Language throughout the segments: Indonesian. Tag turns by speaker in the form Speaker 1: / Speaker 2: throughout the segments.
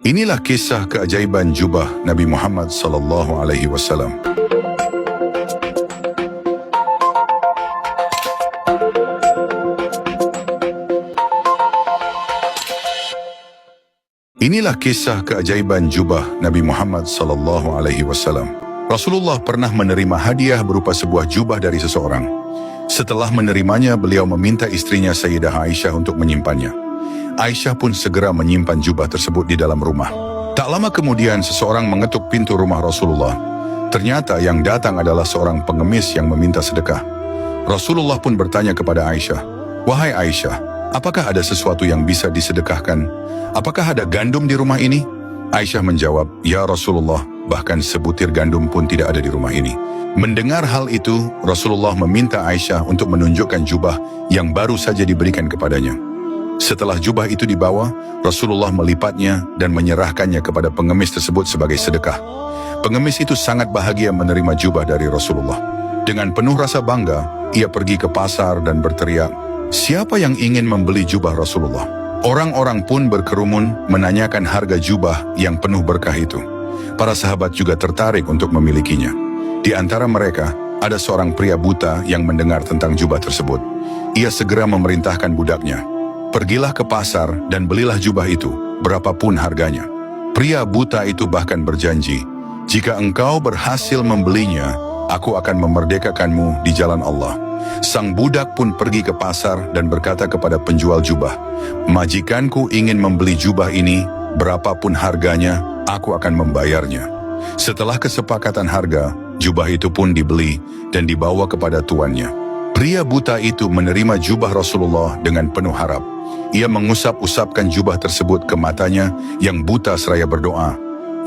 Speaker 1: Inilah kisah keajaiban jubah Nabi Muhammad sallallahu alaihi wasallam. Inilah kisah keajaiban jubah Nabi Muhammad sallallahu alaihi wasallam. Rasulullah pernah menerima hadiah berupa sebuah jubah dari seseorang. Setelah menerimanya, beliau meminta istrinya Sayyidah Aisyah untuk menyimpannya. Aisyah pun segera menyimpan jubah tersebut di dalam rumah. Tak lama kemudian, seseorang mengetuk pintu rumah Rasulullah. Ternyata yang datang adalah seorang pengemis yang meminta sedekah. Rasulullah pun bertanya kepada Aisyah, "Wahai Aisyah, apakah ada sesuatu yang bisa disedekahkan? Apakah ada gandum di rumah ini?" Aisyah menjawab, "Ya Rasulullah, bahkan sebutir gandum pun tidak ada di rumah ini." Mendengar hal itu, Rasulullah meminta Aisyah untuk menunjukkan jubah yang baru saja diberikan kepadanya. Setelah jubah itu dibawa, Rasulullah melipatnya dan menyerahkannya kepada pengemis tersebut sebagai sedekah. Pengemis itu sangat bahagia menerima jubah dari Rasulullah. Dengan penuh rasa bangga, ia pergi ke pasar dan berteriak, "Siapa yang ingin membeli jubah Rasulullah?" Orang-orang pun berkerumun menanyakan harga jubah yang penuh berkah itu. Para sahabat juga tertarik untuk memilikinya. Di antara mereka, ada seorang pria buta yang mendengar tentang jubah tersebut. Ia segera memerintahkan budaknya, "Pergilah ke pasar dan belilah jubah itu, berapapun harganya." Pria buta itu bahkan berjanji, "Jika engkau berhasil membelinya, aku akan memerdekakanmu di jalan Allah." Sang budak pun pergi ke pasar dan berkata kepada penjual jubah, "Majikanku ingin membeli jubah ini, berapapun harganya, aku akan membayarnya." Setelah kesepakatan harga, jubah itu pun dibeli dan dibawa kepada tuannya. Pria buta itu menerima jubah Rasulullah dengan penuh harap. Ia mengusap-usapkan jubah tersebut ke matanya yang buta seraya berdoa,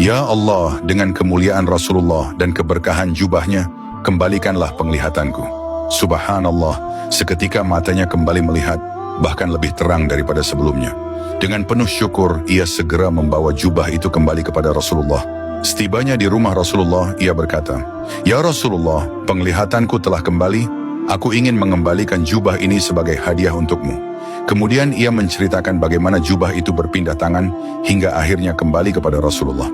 Speaker 1: "Ya Allah, dengan kemuliaan Rasulullah dan keberkahan jubahnya, kembalikanlah penglihatanku." Subhanallah, seketika matanya kembali melihat, bahkan lebih terang daripada sebelumnya. Dengan penuh syukur, ia segera membawa jubah itu kembali kepada Rasulullah. Setibanya di rumah Rasulullah, ia berkata, "Ya Rasulullah, penglihatanku telah kembali. Aku ingin mengembalikan jubah ini sebagai hadiah untukmu." Kemudian ia menceritakan bagaimana jubah itu berpindah tangan hingga akhirnya kembali kepada Rasulullah.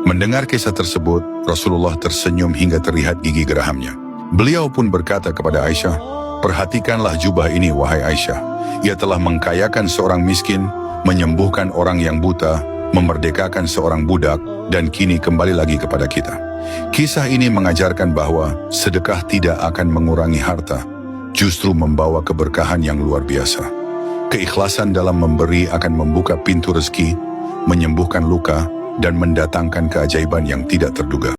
Speaker 1: Mendengar kisah tersebut, Rasulullah tersenyum hingga terlihat gigi gerahamnya. Beliau pun berkata kepada Aisyah, "Perhatikanlah jubah ini, wahai Aisyah. Ia telah mengkayakan seorang miskin, menyembuhkan orang yang buta, memerdekakan seorang budak, dan kini kembali lagi kepada kita." Kisah ini mengajarkan bahwa sedekah tidak akan mengurangi harta, justru membawa keberkahan yang luar biasa. Keikhlasan dalam memberi akan membuka pintu rezeki, menyembuhkan luka, dan mendatangkan keajaiban yang tidak terduga.